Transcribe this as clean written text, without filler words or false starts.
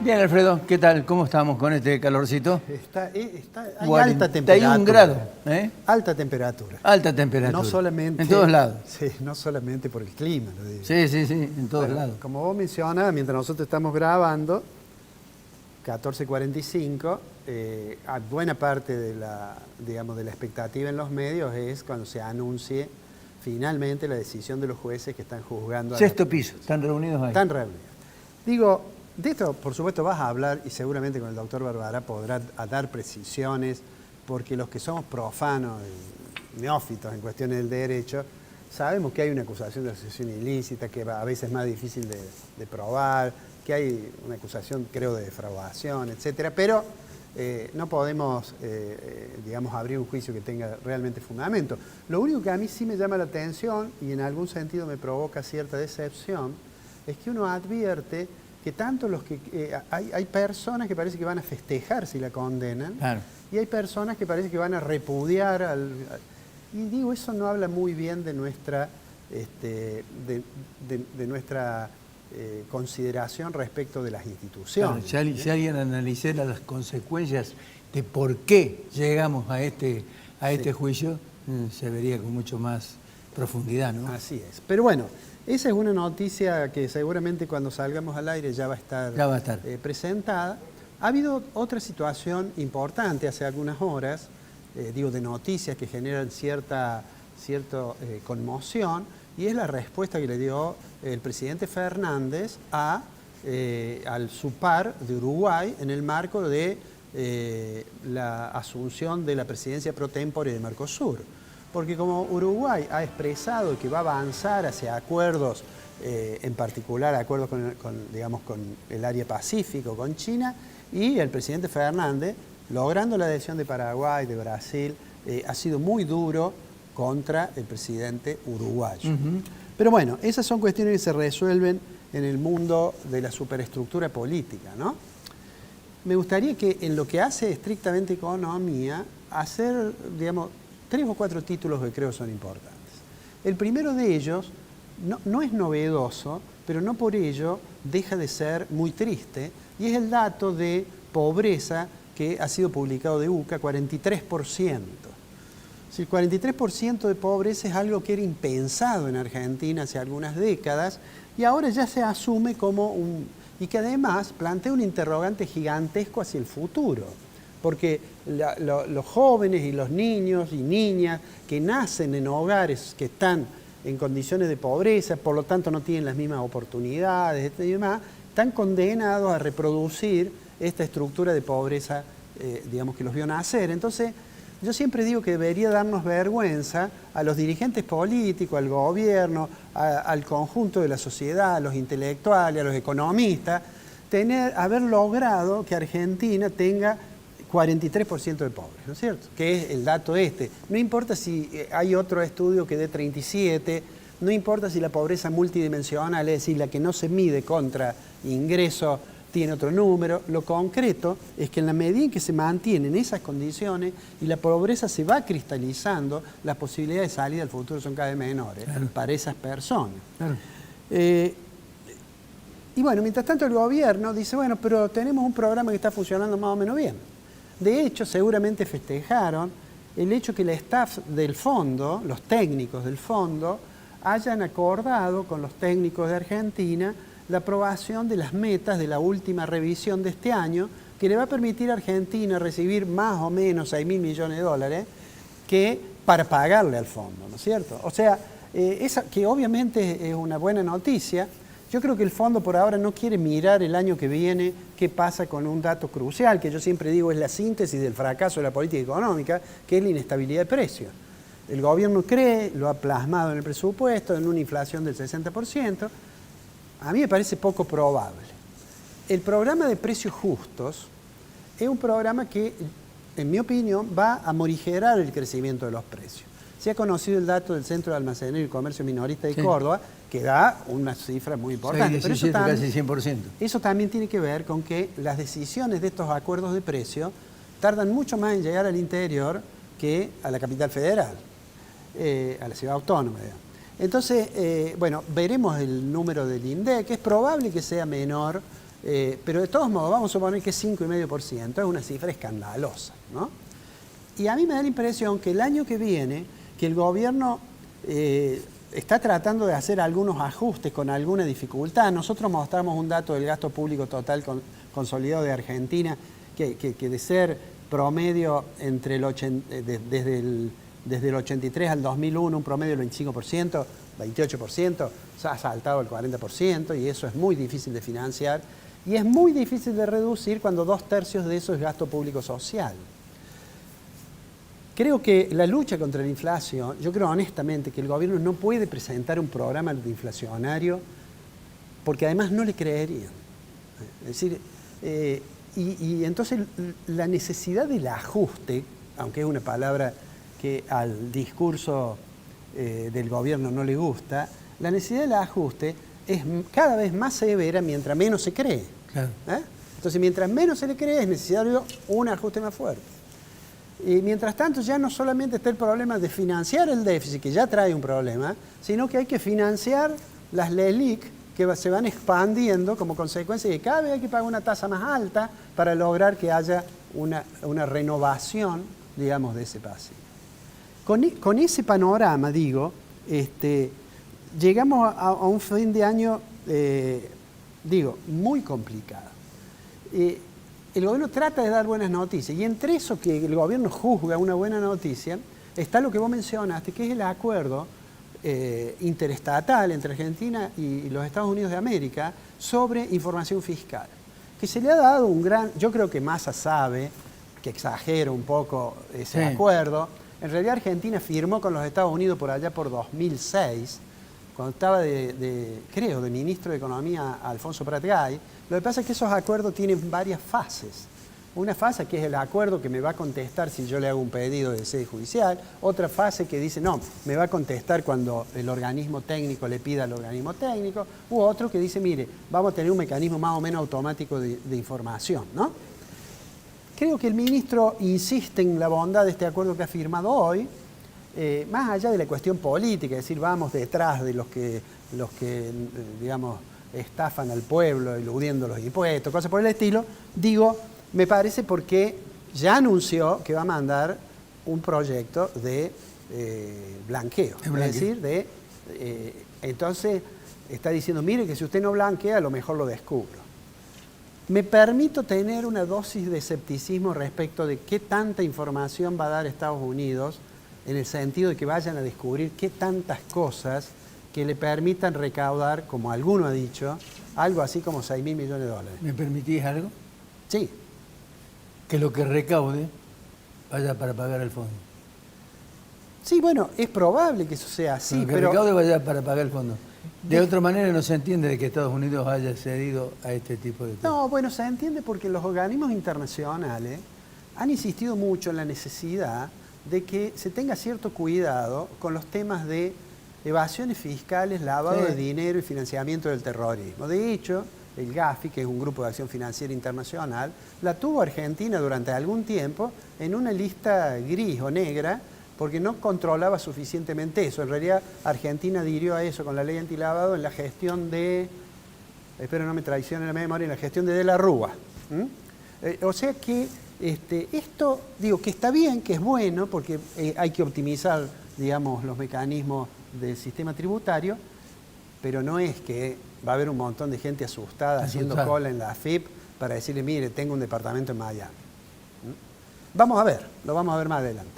Bien, Alfredo, ¿qué tal? ¿Cómo estamos con este calorcito? Hay alta temperatura. 41 grados, ¿eh? Alta temperatura. Alta temperatura. No solamente... En todos lados. Sí, no solamente por el clima, lo digo. Sí, en todos lados. Como vos mencionas, mientras nosotros estamos grabando, 14:45, buena parte de la expectativa en los medios es cuando se anuncie finalmente la decisión de los jueces que están juzgando. Sexto piso, están reunidos ahí. Están reunidos. Digo, de esto, por supuesto, vas a hablar y seguramente con el doctor Barbara podrá dar precisiones, porque los que somos profanos, neófitos en cuestiones del derecho, sabemos que hay una acusación de asociación ilícita, que a veces es más difícil de probar, que hay una acusación, creo, de defraudación, etcétera, pero no podemos, digamos, abrir un juicio que tenga realmente fundamento. Lo único que a mí sí me llama la atención y en algún sentido me provoca cierta decepción es que uno advierte que tanto los que... hay personas que parece que van a festejar si la condenan, claro, y hay personas que parece que van a repudiar y digo, eso no habla muy bien de nuestra, de nuestra consideración respecto de las instituciones. Claro, si alguien analizara las consecuencias de por qué llegamos a este juicio, se vería con mucho más profundidad, ¿no? Así es. Pero bueno, esa es una noticia que seguramente cuando salgamos al aire ya va a estar, presentada. Ha habido otra situación importante hace algunas horas, de noticias que generan cierta conmoción, y es la respuesta que le dio el presidente Fernández al SUPAR de Uruguay en el marco de la asunción de la presidencia pro tempore de Mercosur. Porque como Uruguay ha expresado que va a avanzar hacia acuerdos, en particular acuerdos con el área Pacífico, con China, y el presidente Fernández, logrando la adhesión de Paraguay, de Brasil, ha sido muy duro contra el presidente uruguayo. Pero bueno, esas son cuestiones que se resuelven en el mundo de la superestructura política, ¿no? Me gustaría que en lo que hace estrictamente economía, hacer, digamos, 3 o 4 títulos que creo son importantes. El primero de ellos no es novedoso, pero no por ello deja de ser muy triste, y es el dato de pobreza que ha sido publicado de UCA, 43%. Si el 43% de pobreza es algo que era impensado en Argentina hace algunas décadas, y ahora ya se asume como y que además plantea un interrogante gigantesco hacia el futuro. Porque los jóvenes y los niños y niñas que nacen en hogares que están en condiciones de pobreza, por lo tanto no tienen las mismas oportunidades y demás, están condenados a reproducir esta estructura de pobreza, digamos, que los vio nacer. Entonces, yo siempre digo que debería darnos vergüenza a los dirigentes políticos, al gobierno, al conjunto de la sociedad, a los intelectuales, a los economistas, haber logrado que Argentina tenga 43% de pobres, ¿no es cierto? Que es el dato este. No importa si hay otro estudio que dé 37, no importa si la pobreza multidimensional, es decir, la que no se mide contra ingreso, tiene otro número. Lo concreto es que en la medida en que se mantienen esas condiciones y la pobreza se va cristalizando, las posibilidades de salida al futuro son cada vez menores, claro, para esas personas. Claro. Y bueno, mientras tanto el gobierno dice, bueno, pero tenemos un programa que está funcionando más o menos bien. De hecho, seguramente festejaron el hecho que el staff del fondo, los técnicos del fondo, hayan acordado con los técnicos de Argentina la aprobación de las metas de la última revisión de este año, que le va a permitir a Argentina recibir más o menos 6.000 millones de dólares para pagarle al fondo, ¿no es cierto? O sea, esa que obviamente es una buena noticia. Yo creo que el fondo por ahora no quiere mirar el año que viene qué pasa con un dato crucial, que yo siempre digo es la síntesis del fracaso de la política económica, que es la inestabilidad de precios. El gobierno cree, lo ha plasmado en el presupuesto, en una inflación del 60%. A mí me parece poco probable. El programa de precios justos es un programa que, en mi opinión, va a morigerar el crecimiento de los precios. Se ha conocido el dato del Centro de Almacenero y Comercio Minorista de Córdoba, que da una cifra muy importante. 17, pero casi 100%. Eso también tiene que ver con que las decisiones de estos acuerdos de precio tardan mucho más en llegar al interior que a la capital federal, a la ciudad autónoma, digamos. Entonces, bueno, veremos el número del INDEC, que es probable que sea menor pero de todos modos vamos a suponer que es 5,5%, es una cifra escandalosa, ¿no? Y a mí me da la impresión que el año que viene, que el gobierno está tratando de hacer algunos ajustes con alguna dificultad. Nosotros mostramos un dato del gasto público total consolidado de Argentina, que de ser promedio entre desde el 83 al 2001, un promedio del 25%, 28%, se ha saltado el 40%, y eso es muy difícil de financiar, y es muy difícil de reducir cuando 2/3 de eso es gasto público social. Creo que la lucha contra la inflación, yo creo honestamente que el gobierno no puede presentar un programa inflacionario porque además no le creerían. Es decir, y entonces la necesidad del ajuste, aunque es una palabra que al discurso del gobierno no le gusta, la necesidad del ajuste es cada vez más severa mientras menos se cree. Claro. Entonces, mientras menos se le cree, es necesario un ajuste más fuerte. Y mientras tanto ya no solamente está el problema de financiar el déficit, que ya trae un problema, sino que hay que financiar las LELIQ que se van expandiendo como consecuencia de que cada vez hay que pagar una tasa más alta para lograr que haya una renovación, digamos, de ese pasivo. Con ese panorama, digo, llegamos a un fin de año, muy complicado. El gobierno trata de dar buenas noticias, y entre eso que el gobierno juzga una buena noticia, está lo que vos mencionaste, que es el acuerdo interestatal entre Argentina y los Estados Unidos de América sobre información fiscal, que se le ha dado un gran, yo creo que Massa sabe, que exagera un poco ese acuerdo. En realidad Argentina firmó con los Estados Unidos por allá por 2006, cuando estaba de ministro de Economía Alfonso Prat-Gay. Lo que pasa es que esos acuerdos tienen varias fases. Una fase que es el acuerdo que me va a contestar si yo le hago un pedido de sede judicial. Otra fase que dice, no, me va a contestar cuando el organismo técnico le pida al organismo técnico. U otro que dice, mire, vamos a tener un mecanismo más o menos automático de información, ¿no? Creo que el ministro insiste en la bondad de este acuerdo que ha firmado hoy, más allá de la cuestión política, es decir, vamos detrás de los que digamos, estafan al pueblo, eludiendo los impuestos, cosas por el estilo. Digo, me parece porque ya anunció que va a mandar un proyecto de blanqueo. Es decir, entonces está diciendo, mire que si usted no blanquea, a lo mejor lo descubro. Me permito tener una dosis de escepticismo respecto de qué tanta información va a dar Estados Unidos, en el sentido de que vayan a descubrir qué tantas cosas que le permitan recaudar, como alguno ha dicho, algo así como 6.000 millones de dólares. ¿Me permitís algo? Sí. Que lo que recaude vaya para pagar el fondo. Sí, bueno, es probable que eso sea así, pero... que recaude vaya para pagar el fondo. De otra manera no se entiende de que Estados Unidos haya cedido a este tipo de cosas. No, bueno, se entiende porque los organismos internacionales han insistido mucho en la necesidad de que se tenga cierto cuidado con los temas de evasiones fiscales, lavado de dinero y financiamiento del terrorismo. De hecho, el GAFI, que es un grupo de acción financiera internacional, la tuvo Argentina durante algún tiempo en una lista gris o negra, porque no controlaba suficientemente eso. En realidad, Argentina adhirió a eso con la ley antilavado en la gestión de, espero no me traicione la memoria, en la gestión de la Rúa. O sea que esto, digo, que está bien, que es bueno, porque hay que optimizar, digamos, los mecanismos del sistema tributario, pero no es que va a haber un montón de gente asustada haciendo cola en la AFIP para decirle, mire, tengo un departamento en Miami. Vamos a ver, lo vamos a ver más adelante.